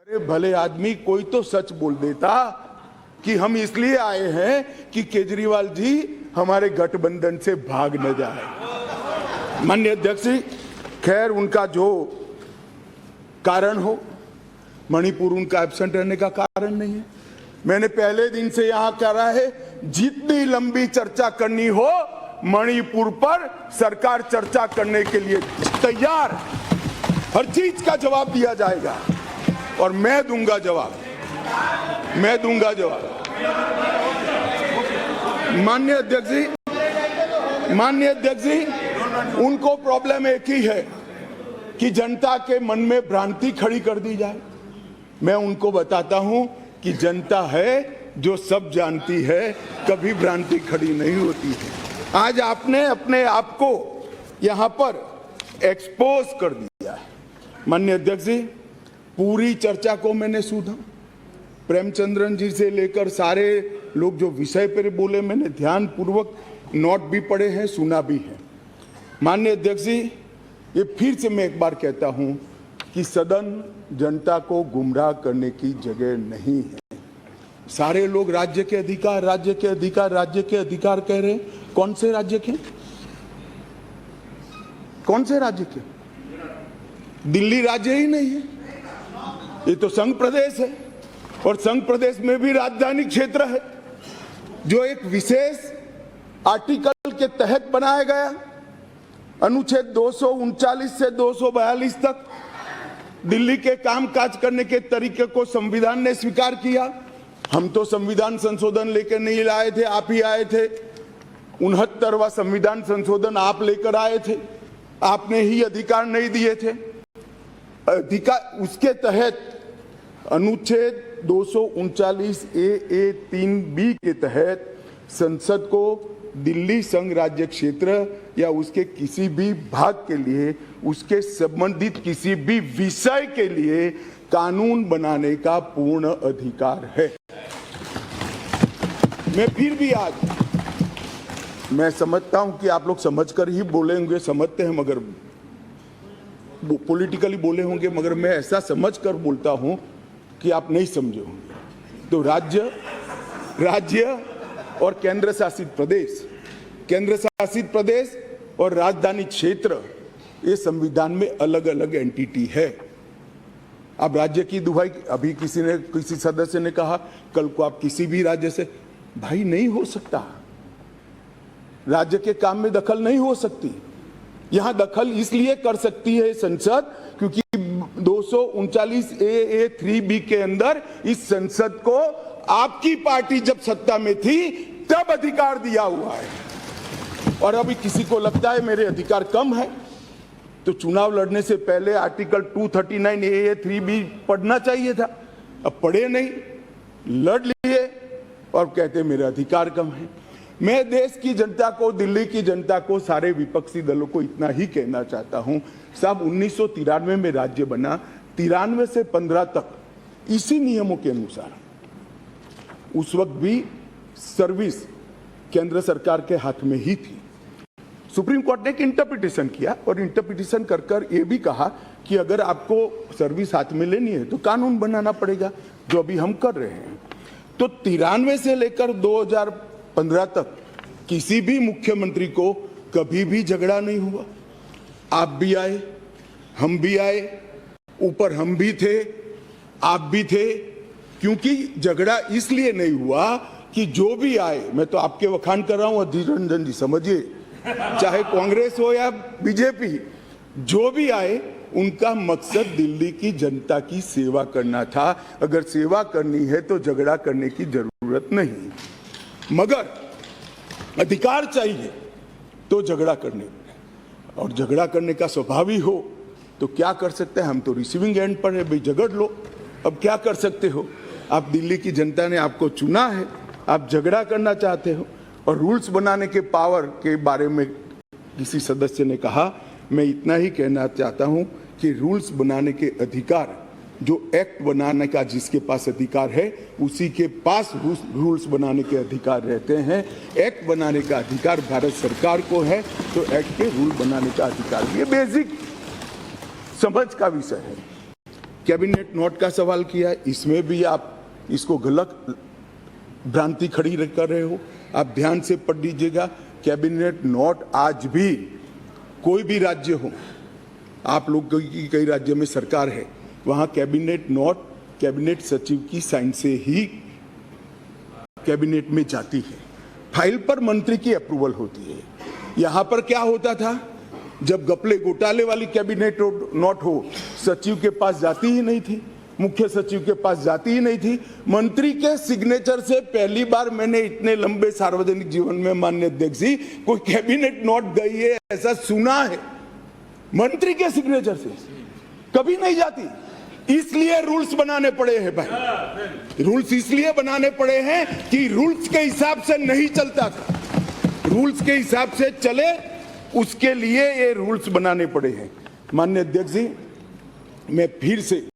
अरे भले आदमी कोई तो सच बोल देता कि हम इसलिए आए हैं कि केजरीवाल जी हमारे गठबंधन से भाग न जाए। माननीय अध्यक्ष जी, खैर उनका जो कारण हो, मणिपुर उनका एब्सेंट रहने का कारण नहीं है। मैंने पहले दिन से यहां कहा है, जितनी लंबी चर्चा करनी हो मणिपुर पर सरकार चर्चा करने के लिए तैयार, हर चीज का जवाब दिया जाएगा और मैं दूंगा जवाब। माननीय अध्यक्ष जी, उनको प्रॉब्लम एक ही है कि जनता के मन में भ्रांति खड़ी कर दी जाए। मैं उनको बताता हूं कि जनता है जो सब जानती है, कभी भ्रांति खड़ी नहीं होती है। आज आपने अपने आप को यहां पर एक्सपोज कर दिया है। माननीय अध्यक्ष जी, पूरी चर्चा को मैंने सुना, प्रेमचंद्रन जी से लेकर सारे लोग जो विषय पर बोले मैंने ध्यानपूर्वक नोट भी पढ़े हैं, सुना भी है। माननीय अध्यक्ष जी, ये फिर से मैं एक बार कहता हूं कि सदन जनता को गुमराह करने की जगह नहीं है। सारे लोग राज्य के अधिकार कह रहे हैं। कौन से राज्य के? दिल्ली राज्य ही नहीं है, ये तो संघ प्रदेश है और संघ प्रदेश में भी राजधानी क्षेत्र है जो एक विशेष आर्टिकल के तहत बनाया गया। अनुच्छेद 239 से 242 तक दिल्ली के कामकाज करने के तरीके को संविधान ने स्वीकार किया। हम तो संविधान संशोधन लेकर नहीं लाए थे, आप ही आए थे। 69वां संविधान संशोधन आप लेकर आए थे, आपने ही अधिकार नहीं दिए थे। अधिकार उसके तहत अनुच्छेद 239 ए 3B के तहत संसद को दिल्ली संघ राज्य क्षेत्र या उसके किसी भी भाग के लिए, उसके संबंधित किसी भी विषय के लिए कानून बनाने का पूर्ण अधिकार है। मैं फिर भी आज मैं समझता हूं कि आप लोग समझकर ही बोले होंगे, समझते हैं, मगर पॉलिटिकली बोले होंगे, मगर मैं ऐसा समझकर बोलता हूं कि आप नहीं समझे होंगे। तो राज्य और केंद्र शासित प्रदेश और राजधानी क्षेत्र, ये संविधान में अलग अलग एंटिटी है। अब राज्य की दुहाई, अभी किसी सदस्य ने कहा कल को आप किसी भी राज्य से, भाई नहीं हो सकता। राज्य के काम में दखल नहीं हो सकती। यहां दखल इसलिए कर सकती है संसद क्योंकि 239 ए 3B के अंदर इस संसद को आपकी पार्टी जब सत्ता में थी तब अधिकार दिया हुआ है। और अभी किसी को लगता है मेरे अधिकार कम है तो चुनाव लड़ने से पहले आर्टिकल 239 ए 3B पढ़ना चाहिए था। अब पढ़े नहीं, लड़ लिए और कहते मेरे अधिकार कम है। मैं देश की जनता को, दिल्ली की जनता को, सारे विपक्षी दलों को इतना ही कहना चाहता हूं, साहब 1993 में राज्य बना, 93 से 15 तक इसी नियमों के अनुसार उस वक्त भी सर्विस केंद्र सरकार के हाथ में ही थी। सुप्रीम कोर्ट ने एक इंटरप्रिटेशन किया और इंटरप्रिटेशन कर ये भी कहा कि अगर आपको सर्विस हाथ में लेनी है तो कानून बनाना पड़ेगा, जो अभी हम कर रहे हैं। तो 93 से लेकर 2015 तक किसी भी मुख्यमंत्री को कभी भी झगड़ा नहीं हुआ। आप भी आए, हम भी आए, ऊपर हम भी थे, आप भी थे, क्योंकि झगड़ा इसलिए नहीं हुआ कि जो भी आए, मैं तो आपके वखान कर रहा हूं अधीर रंजन जी, समझिए, चाहे कांग्रेस हो या बीजेपी, जो भी आए उनका मकसद दिल्ली की जनता की सेवा करना था। अगर सेवा करनी है तो झगड़ा करने की जरूरत नहीं, मगर अधिकार चाहिए तो झगड़ा करने, और झगड़ा करने का स्वभाव ही हो तो क्या कर सकते हैं। हम तो रिसीविंग एंड पर है, भाई झगड़ लो, अब क्या कर सकते हो। आप दिल्ली की जनता ने आपको चुना है, आप झगड़ा करना चाहते हो। और रूल्स बनाने के पावर के बारे में किसी सदस्य ने कहा, मैं इतना ही कहना चाहता हूं कि रूल्स बनाने के अधिकार, जो एक्ट बनाने का जिसके पास अधिकार है उसी के पास रूल्स बनाने के अधिकार रहते हैं। एक्ट बनाने का अधिकार भारत सरकार को है तो एक्ट के रूल बनाने का अधिकार, ये बेसिक समझ का विषय है। कैबिनेट नोट का सवाल किया, इसमें भी आप इसको गलत भ्रांति खड़ी कर रहे हो। आप ध्यान से पढ़ लीजिएगा, कैबिनेट नोट आज भी कोई भी राज्य हो, आप लोग की कई राज्य में सरकार है, वहां कैबिनेट नोट कैबिनेट सचिव की साइन से ही कैबिनेट में जाती है। फाइल पर मंत्री की अप्रूवल होती है। यहां पर क्या होता था, जब घपले घोटाले वाली कैबिनेट नोट हो, सचिव के पास जाती ही नहीं थी, मुख्य सचिव के पास जाती ही नहीं थी। मंत्री के सिग्नेचर से पहली बार मैंने इतने लंबे सार्वजनिक जीवन में, माननीय अध्यक्ष जी, कोई कैबिनेट नोट गई है ऐसा सुना है। मंत्री के सिग्नेचर से कभी नहीं जाती। इसलिए रूल्स बनाने पड़े हैं भाई, रूल्स इसलिए बनाने पड़े हैं कि रूल्स के हिसाब से नहीं चलता था, रूल्स के हिसाब से चले, उसके लिए ये रूल्स बनाने पड़े हैं। माननीय अध्यक्ष जी, मैं फिर से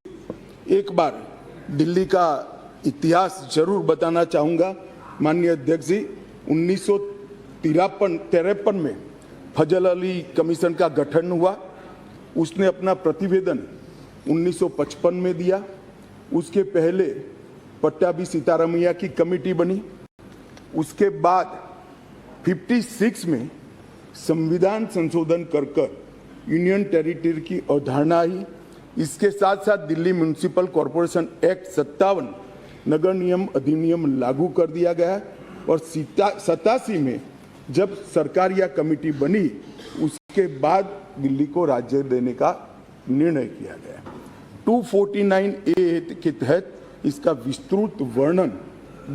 एक बार दिल्ली का इतिहास जरूर बताना चाहूंगा। माननीय अध्यक्ष जी, 1953 में फजल अली कमीशन का गठन हुआ। उसने अपना प्रतिवेदन 1955 में दिया। उसके पहले पट्टाभी सीतारामैया की कमेटी बनी। उसके बाद 56 में संविधान संशोधन कर यूनियन टेरिटरी की अवधारणा आई। इसके साथ साथ दिल्ली म्युनिसिपल कॉरपोरेशन एक्ट 57 नगर नियम अधिनियम लागू कर दिया गया और 87 में जब सरकार या कमेटी बनी, उसके बाद दिल्ली को राज्य देने का निर्णय किया गया। 249A के तहत इसका विस्तृत वर्णन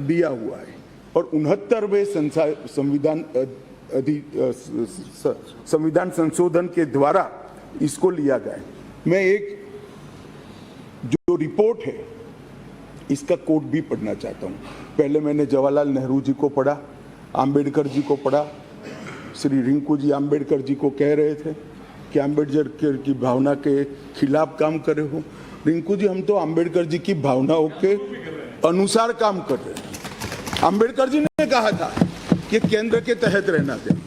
दिया हुआ है और 69वें संविधान संशोधन के द्वारा इसको लिया गया। मैं एक जो रिपोर्ट है इसका कोट भी पढ़ना चाहता हूँ। पहले मैंने जवाहरलाल नेहरू जी को पढ़ा, आम्बेडकर जी को पढ़ा। श्री रिंकू जी आम्बेडकर जी को कह रहे थे कि आम्बेडकर की भावना के खिलाफ काम कर रहे हो। रिंकू जी, हम तो आम्बेडकर जी की भावनाओं के अनुसार काम कर रहे हैं। आम्बेडकर जी ने कहा था कि केंद्र के तहत रहना चाहिए।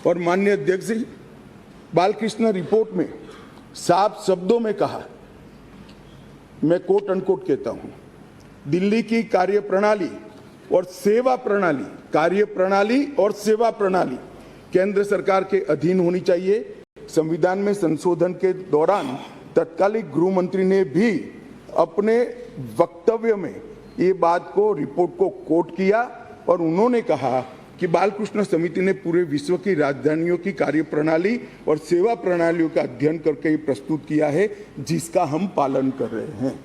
और माननीय अध्यक्ष जी, बालकृष्ण रिपोर्ट में साफ शब्दों में कहा, मैं कोट अनकोट कहता हूं, दिल्ली की कार्यप्रणाली और सेवा प्रणाली, कार्यप्रणाली और सेवा प्रणाली केंद्र सरकार के अधीन होनी चाहिए। संविधान में संशोधन के दौरान तत्कालीन गृह मंत्री ने भी अपने वक्तव्य में ये बात को, रिपोर्ट को कोट किया और उन्होंने कहा कि बालकृष्ण समिति ने पूरे विश्व की राजधानियों की कार्यप्रणाली और सेवा प्रणालियों का अध्ययन करके प्रस्तुत किया है, जिसका हम पालन कर रहे हैं।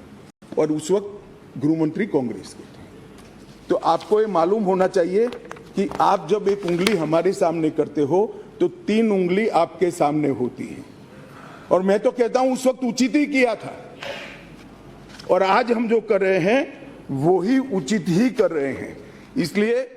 और उस वक्त गृह मंत्री कांग्रेस के थे। तो आपको ये मालूम होना चाहिए कि आप जब एक उंगली हमारे सामने करते हो तो 3 उंगली आपके सामने होती है। और मैं तो कहता हूं उस वक्त उचित ही किया था और आज हम जो कर रहे हैं वो ही उचित ही कर रहे हैं। इसलिए